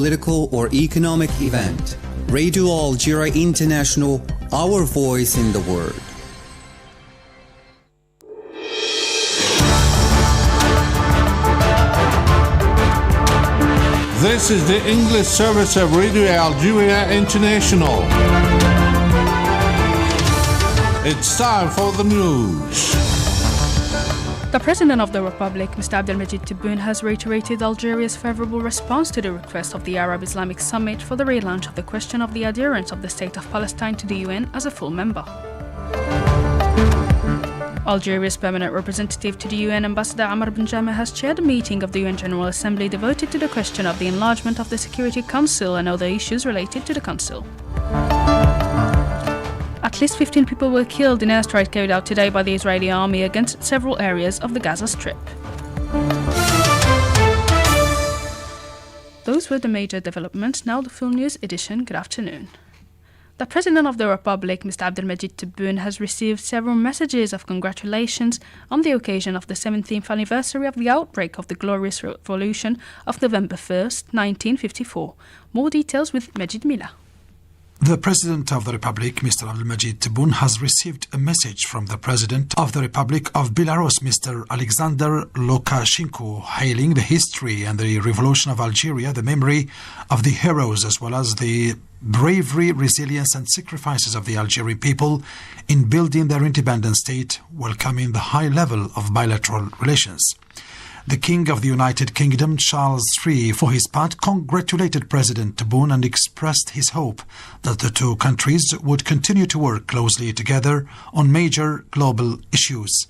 political or economic event. Radio Algeria International, our voice in the world. This is the English service of Radio Algeria International. It's time for the news. The President of the Republic, Mr. Abdelmajid Tebboune, has reiterated Algeria's favorable response to the request of the Arab Islamic Summit for the relaunch of the question of the adherence of the State of Palestine to the UN as a full member. Algeria's permanent representative to the UN, Ambassador Amr Ben Jama, has chaired a meeting of the UN General Assembly devoted to the question of the enlargement of the Security Council and other issues related to the Council. At least 15 people were killed in airstrikes carried out today by the Israeli army against several areas of the Gaza Strip. Those were the major developments. Now the full news edition. Good afternoon. The President of the Republic, Mr. Abdelmajid Tebboune, has received several messages of congratulations on the occasion of the 17th anniversary of the outbreak of the Glorious Revolution of November 1st, 1954. More details with Majid Mila. The President of the Republic, Mr. Abdelmajid Tebboune, has received a message from the President of the Republic of Belarus, Mr. Alexander Lukashenko, hailing the history and the revolution of Algeria, the memory of the heroes, as well as the bravery, resilience and sacrifices of the Algerian people in building their independent state, welcoming the high level of bilateral relations. The King of the United Kingdom, Charles III, for his part, congratulated President Tebboune and expressed his hope that the two countries would continue to work closely together on major global issues.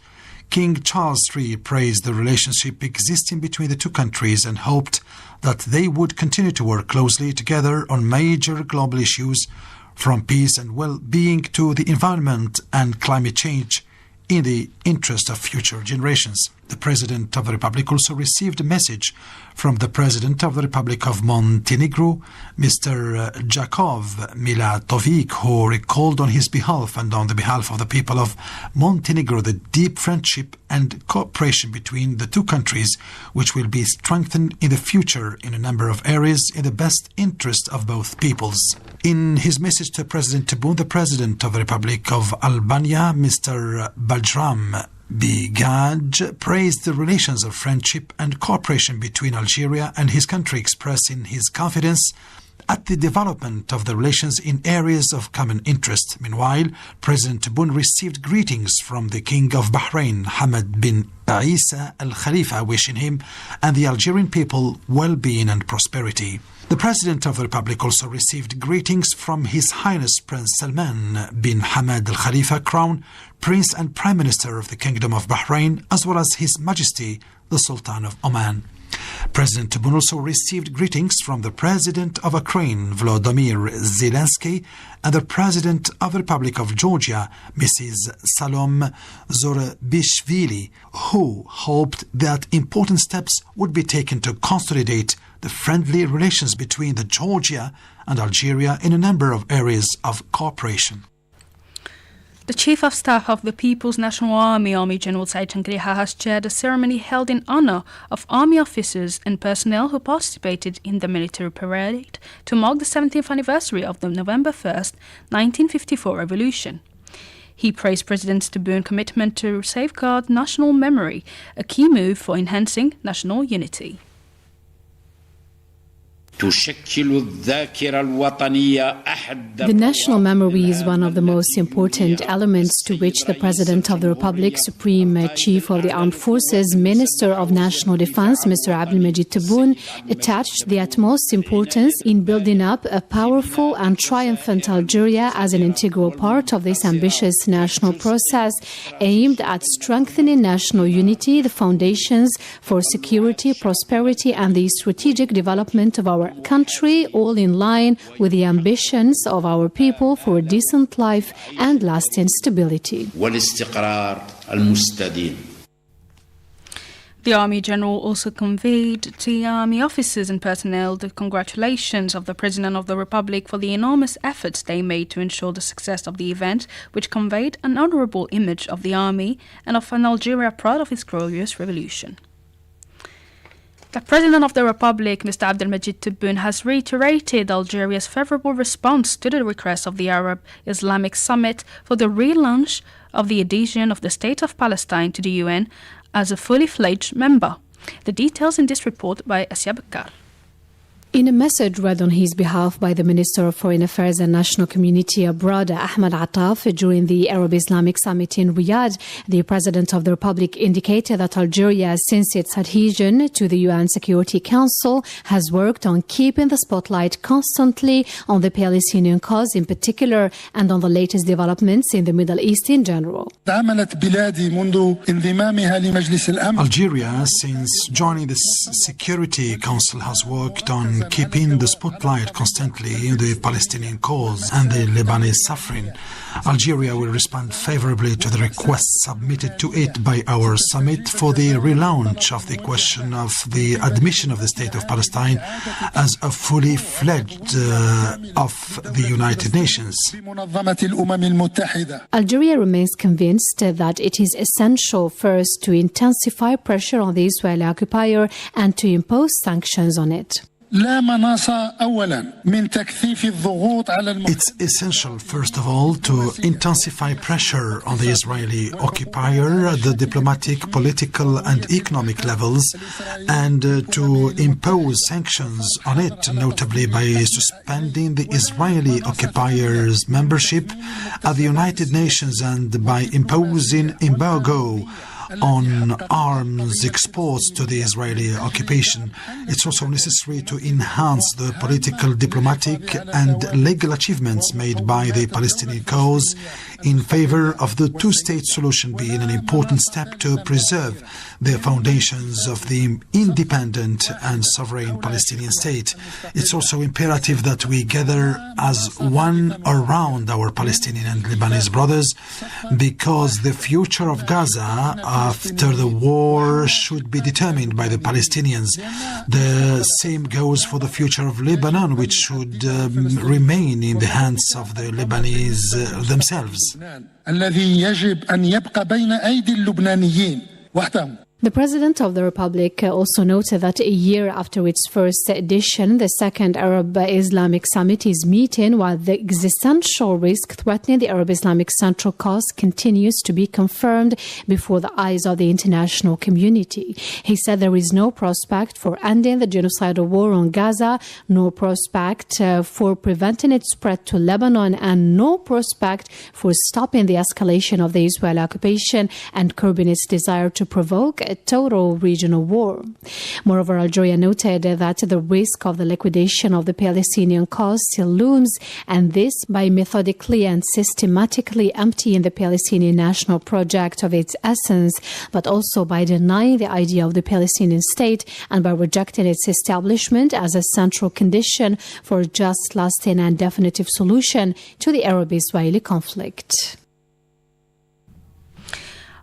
King Charles III praised the relationship existing between the two countries and hoped that they would continue to work closely together on major global issues, from peace and well-being to the environment and climate change, in the interest of future generations. The President of the Republic also received a message from the President of the Republic of Montenegro, Mr. Jakov Milatovic, who recalled on his behalf and on the behalf of the people of Montenegro the deep friendship and cooperation between the two countries, which will be strengthened in the future in a number of areas in the best interest of both peoples. In his message to President Tebboune, the President of the Republic of Albania, Mr. Bajram Bigaj, praised the relations of friendship and cooperation between Algeria and his country, expressing his confidence at the development of the relations in areas of common interest. Meanwhile, President Tebboune received greetings from the King of Bahrain, Hamad bin Isa Al Khalifa, wishing him and the Algerian people well-being and prosperity. The President of the Republic also received greetings from His Highness Prince Salman bin Hamad Al Khalifa, Crown Prince and Prime Minister of the Kingdom of Bahrain, as well as His Majesty the Sultan of Oman. President Tebboune also received greetings from the President of Ukraine, Volodymyr Zelensky, and the President of the Republic of Georgia, Mrs. Salom Zorbishvili, who hoped that important steps would be taken to consolidate the friendly relations between Georgia and Algeria in a number of areas of cooperation. The Chief of Staff of the People's National Army, Army General Said Tankriha, has chaired a ceremony held in honor of Army officers and personnel who participated in the military parade to mark the 17th anniversary of the November 1st, 1954 revolution. He praised President Tebboune's commitment to safeguard national memory, a key move for enhancing national unity. The national memory is one of the most important elements to which the President of the Republic, Supreme Chief of the Armed Forces, Minister of National Defense, Mr. Abdelmajid Tebboune, attached the utmost importance in building up a powerful and triumphant Algeria as an integral part of this ambitious national process aimed at strengthening national unity, the foundations for security, prosperity, and the strategic development of our country, all in line with the ambitions of our people for a decent life and lasting stability. The Army General also conveyed to the Army officers and personnel the congratulations of the President of the Republic for the enormous efforts they made to ensure the success of the event, which conveyed an honourable image of the Army and of an Algeria proud of its glorious revolution. The President of the Republic, Mr. Abdelmajid Tebboune, has reiterated Algeria's favourable response to the request of the Arab Islamic Summit for the relaunch of the adhesion of the State of Palestine to the UN as a fully fledged member. The details in this report by Asya Bakar. In a message read on his behalf by the Minister of Foreign Affairs and National Community Abroad, Ahmed Attaf, during the Arab Islamic Summit in Riyadh, the President of the Republic indicated that Algeria, since its adhesion to the UN Security Council, has worked on keeping the spotlight constantly on the Palestinian cause in particular and on the latest developments in the Middle East in general. Algeria, since joining the Security Council, has worked on keeping the spotlight constantly in the Palestinian cause and the Lebanese suffering. Algeria will respond favorably to the request submitted to it by our summit for the relaunch of the question of the admission of the State of Palestine as a fully fledged of the United Nations. Algeria remains convinced that it is essential first to intensify pressure on the Israeli occupier and to impose sanctions on it. It's essential, first of all, to intensify pressure on the Israeli occupier at the diplomatic, political and economic levels, and to impose sanctions on it, notably by suspending the Israeli occupier's membership at the United Nations and by imposing embargo on arms exports to the Israeli occupation. It's also necessary to enhance the political, diplomatic and legal achievements made by the Palestinian cause in favor of the two-state solution, being an important step to preserve the foundations of the independent and sovereign Palestinian state. It's also imperative that we gather as one around our Palestinian and Lebanese brothers, because the future of Gaza after the war should be determined by the Palestinians. The same goes for the future of Lebanon, which should remain in the hands of the Lebanese themselves. The President of the Republic also noted that a year after its first edition, the second Arab Islamic Summit is meeting while the existential risk threatening the Arab Islamic Central cause continues to be confirmed before the eyes of the international community. He said there is no prospect for ending the genocidal war on Gaza, no prospect for preventing its spread to Lebanon, and no prospect for stopping the escalation of the Israeli occupation and curbing its desire to provoke a total regional war. Moreover, Algeria noted that the risk of the liquidation of the Palestinian cause still looms, and this by methodically and systematically emptying the Palestinian national project of its essence, but also by denying the idea of the Palestinian state and by rejecting its establishment as a central condition for a just, lasting and definitive solution to the Arab-Israeli conflict.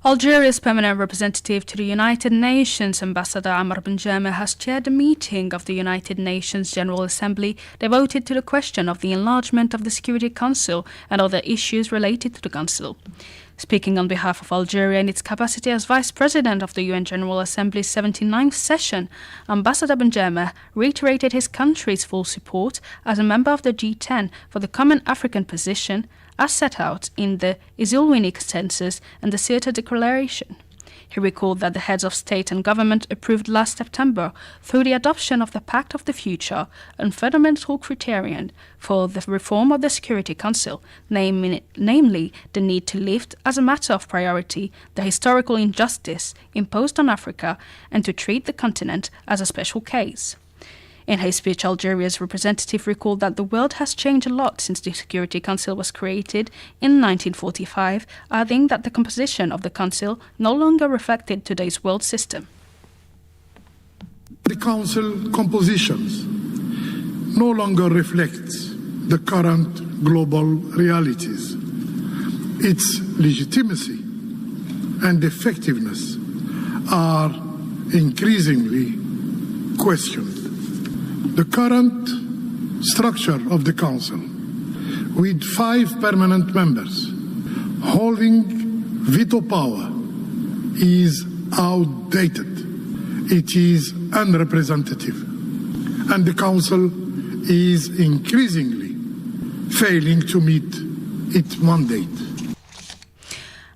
Algeria's permanent representative to the United Nations, Ambassador Amr Benjameh, has chaired a meeting of the United Nations General Assembly devoted to the question of the enlargement of the Security Council and other issues related to the Council. Speaking on behalf of Algeria in its capacity as Vice President of the UN General Assembly's 79th session, Ambassador Benjameh reiterated his country's full support as a member of the G10 for the Common African Position as set out in the Isilwini Consensus and the Ceuta Declaration. He recalled that the heads of state and government approved last September, through the adoption of the Pact of the Future, a fundamental criterion for the reform of the Security Council, namely the need to lift as a matter of priority the historical injustice imposed on Africa and to treat the continent as a special case. In his speech, Algeria's representative recalled that the world has changed a lot since the Security Council was created in 1945, adding that the composition of the Council no longer reflected today's world system. The Council compositions no longer reflects the current global realities. Its legitimacy and effectiveness are increasingly questioned. The current structure of the Council, with 5 permanent members holding veto power, is outdated. It is unrepresentative, and the Council is increasingly failing to meet its mandate.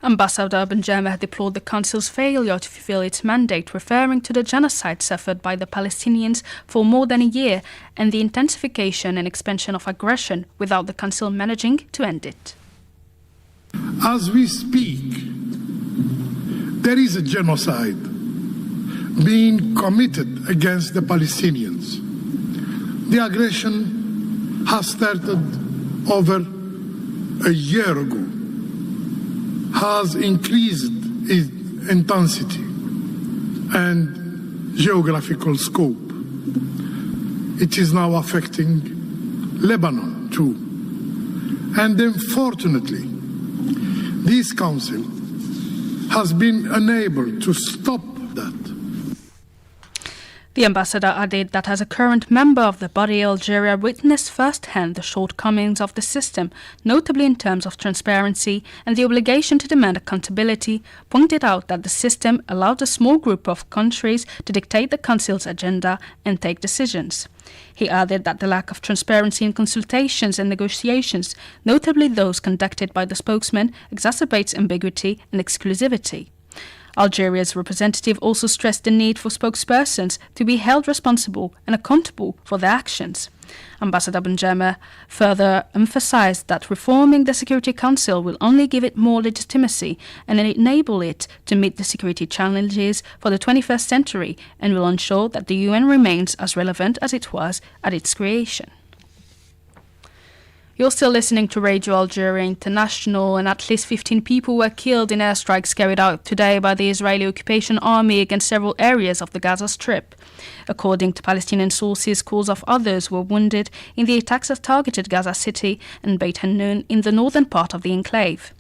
Ambassador Benjamin deplored the Council's failure to fulfill its mandate, referring to the genocide suffered by the Palestinians for more than a year and the intensification and expansion of aggression without the Council managing to end it. As we speak, there is a genocide being committed against the Palestinians. The aggression has started over a year ago, has increased its intensity and geographical scope. It is now affecting Lebanon too. And unfortunately, this Council has been unable to stop that. The ambassador added that as a current member of the body, Algeria witnessed firsthand the shortcomings of the system, notably in terms of transparency and the obligation to demand accountability, pointed out that the system allowed a small group of countries to dictate the Council's agenda and take decisions. He added that the lack of transparency in consultations and negotiations, notably those conducted by the spokesman, exacerbates ambiguity and exclusivity. Algeria's representative also stressed the need for spokespersons to be held responsible and accountable for their actions. Ambassador Benjamin further emphasized that reforming the Security Council will only give it more legitimacy and enable it to meet the security challenges for the 21st century and will ensure that the UN remains as relevant as it was at its creation. You're still listening to Radio Algeria International, and at least 15 people were killed in airstrikes carried out today by the Israeli occupation army against several areas of the Gaza Strip. According to Palestinian sources, scores of others were wounded in the attacks that targeted Gaza City and Beit Hanun in the northern part of the enclave.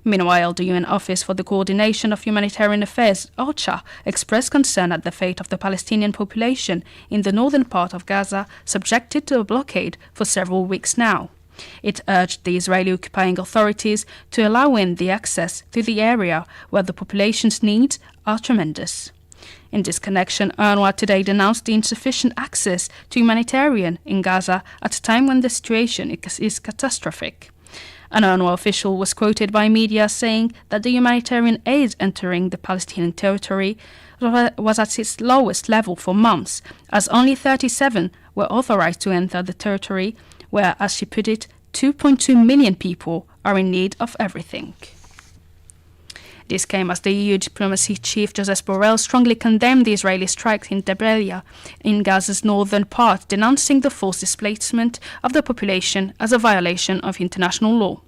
Meanwhile, the UN Office for the Coordination of Humanitarian Affairs, OCHA, expressed concern at the fate of the Palestinian population in the northern part of Gaza, subjected to a blockade for several weeks now. It urged the Israeli occupying authorities to allow in the access to the area where the population's needs are tremendous. In this connection, UNRWA today denounced the insufficient access to humanitarian in Gaza at a time when the situation is catastrophic. An UNRWA official was quoted by media saying that the humanitarian aid entering the Palestinian territory was at its lowest level for months, as only 37 were authorized to enter the territory, where, as she put it, 2.2 million people are in need of everything. This came as the EU diplomacy chief Josep Borrell strongly condemned the Israeli strikes in Debalya, in Gaza's northern part, denouncing the forced displacement of the population as a violation of international law.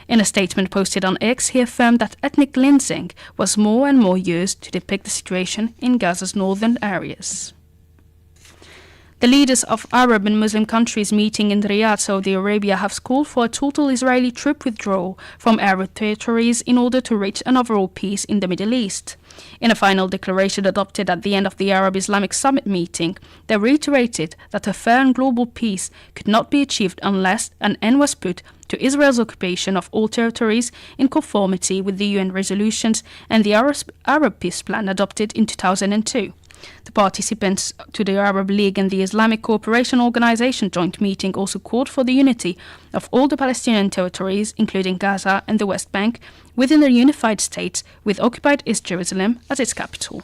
In a statement posted on X, he affirmed that ethnic cleansing was more and more used to depict the situation in Gaza's northern areas. The leaders of Arab and Muslim countries meeting in Riyadh, Saudi Arabia, have called for a total Israeli troop withdrawal from Arab territories in order to reach an overall peace in the Middle East. In a final declaration adopted at the end of the Arab Islamic Summit meeting, they reiterated that a fair and global peace could not be achieved unless an end was put to Israel's occupation of all territories in conformity with the UN resolutions and the Arab Peace Plan adopted in 2002. The participants to the Arab League and the Islamic Cooperation Organization joint meeting also called for the unity of all the Palestinian territories, including Gaza and the West Bank, within a unified state with occupied East Jerusalem as its capital.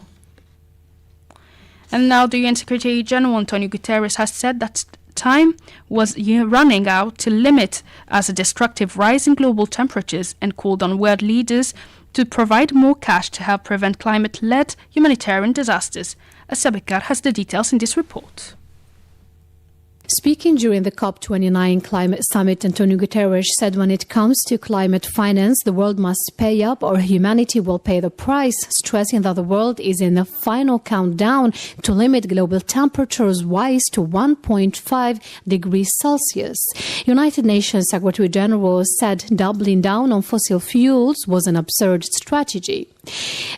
And now the UN Secretary General Antonio Guterres has said that time was running out to limit as a destructive rise in global temperatures and called on world leaders to provide more cash to help prevent climate-led humanitarian disasters. Asabikar has the details in this report. Speaking during the COP29 climate summit, Antonio Guterres said when it comes to climate finance, the world must pay up or humanity will pay the price, stressing that the world is in the final countdown to limit global temperatures rise to 1.5 degrees Celsius. United Nations Secretary General said doubling down on fossil fuels was an absurd strategy.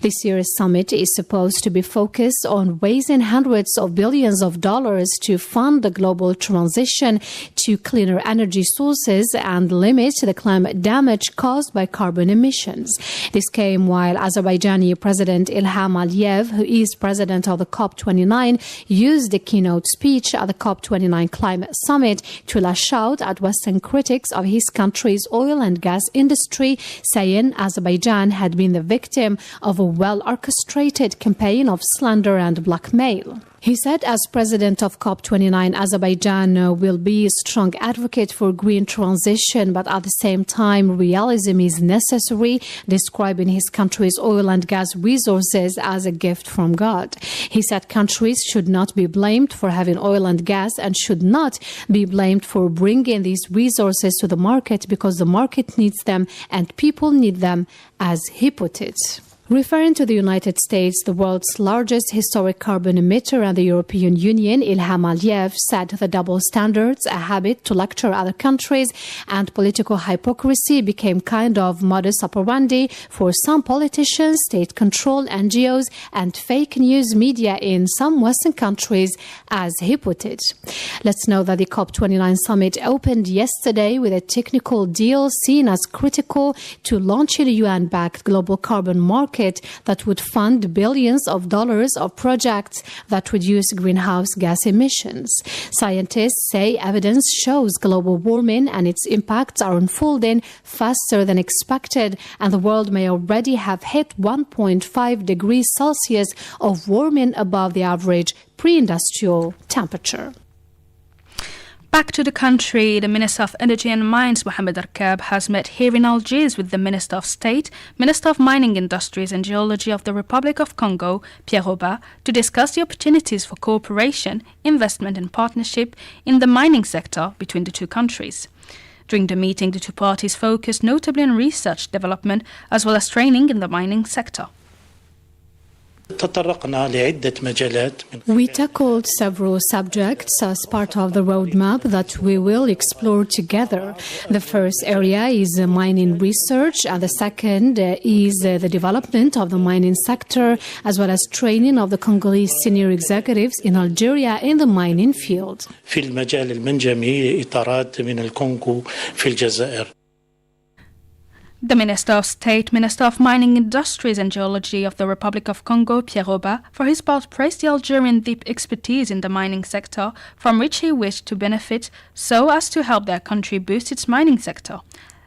This year's summit is supposed to be focused on raising hundreds of billions of dollars to fund the global transition to cleaner energy sources and limit the climate damage caused by carbon emissions. This came while Azerbaijani President Ilham Aliyev, who is president of the COP29, used the keynote speech at the COP29 climate summit to lash out at Western critics of his country's oil and gas industry, saying Azerbaijan had been the victim of a well-orchestrated campaign of slander and blackmail. He said, as president of COP29, Azerbaijan will be a strong advocate for green transition, but at the same time, realism is necessary, describing his country's oil and gas resources as a gift from God. He said countries should not be blamed for having oil and gas and should not be blamed for bringing these resources to the market because the market needs them and people need them, as he put it. Referring to the United States, the world's largest historic carbon emitter, and the European Union, Ilham Aliyev said the double standards, a habit to lecture other countries, and political hypocrisy became kind of modus operandi for some politicians, state-controlled NGOs, and fake news media in some Western countries, as he put it. Let's know that the COP29 summit opened yesterday with a technical deal seen as critical to launching a UN-backed global carbon market that would fund billions of dollars of projects that reduce greenhouse gas emissions. Scientists say evidence shows global warming and its impacts are unfolding faster than expected, and the world may already have hit 1.5 degrees Celsius of warming above the average pre-industrial temperature. Back to the country, the Minister of Energy and Mines, Mohamed Arkab, has met here in Algiers with the Minister of State, Minister of Mining Industries and Geology of the Republic of Congo, Pierre Robert, to discuss the opportunities for cooperation, investment and partnership in the mining sector between the two countries. During the meeting, the two parties focused notably on research development as well as training in the mining sector. We tackled several subjects as part of the roadmap that we will explore together. The first area is mining research, and the second is the development of the mining sector, as well as training of the Congolese senior executives in Algeria in the mining field. The Minister of State, Minister of Mining Industries and Geology of the Republic of Congo, Pierre Robert, for his part praised the Algerian deep expertise in the mining sector, from which he wished to benefit so as to help their country boost its mining sector.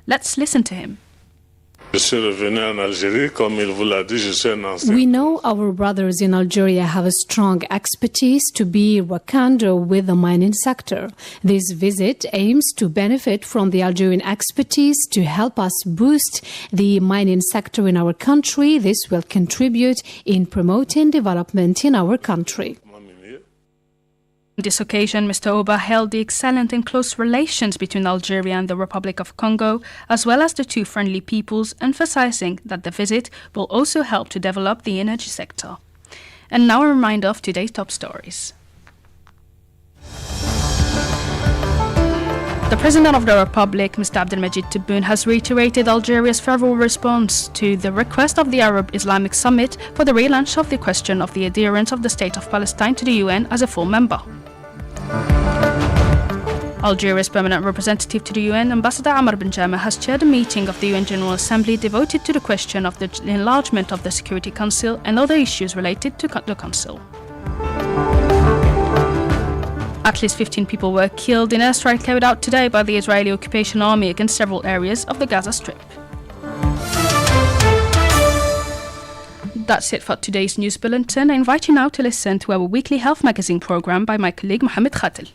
Let's listen to him. We know our brothers in Algeria have a strong expertise to be reckoned with the mining sector. This visit aims to benefit from the Algerian expertise to help us boost the mining sector in our country. This will contribute in promoting development in our country. On this occasion, Mr. Oba hailed the excellent and close relations between Algeria and the Republic of Congo, as well as the two friendly peoples, emphasizing that the visit will also help to develop the energy sector. And now a reminder of today's top stories. The President of the Republic, Mr. Abdelmajid Tebboune, has reiterated Algeria's favorable response to the request of the Arab Islamic Summit for the relaunch of the question of the adherence of the State of Palestine to the UN as a full member. Algeria's permanent representative to the UN, Ambassador Amr Ben Jama, has chaired a meeting of the UN General Assembly devoted to the question of the enlargement of the Security Council and other issues related to the Council. At least 15 people were killed in an airstrike carried out today by the Israeli occupation army against several areas of the Gaza Strip. That's it for today's news bulletin. I invite you now to listen to our weekly health magazine program by my colleague Mohamed Khatel.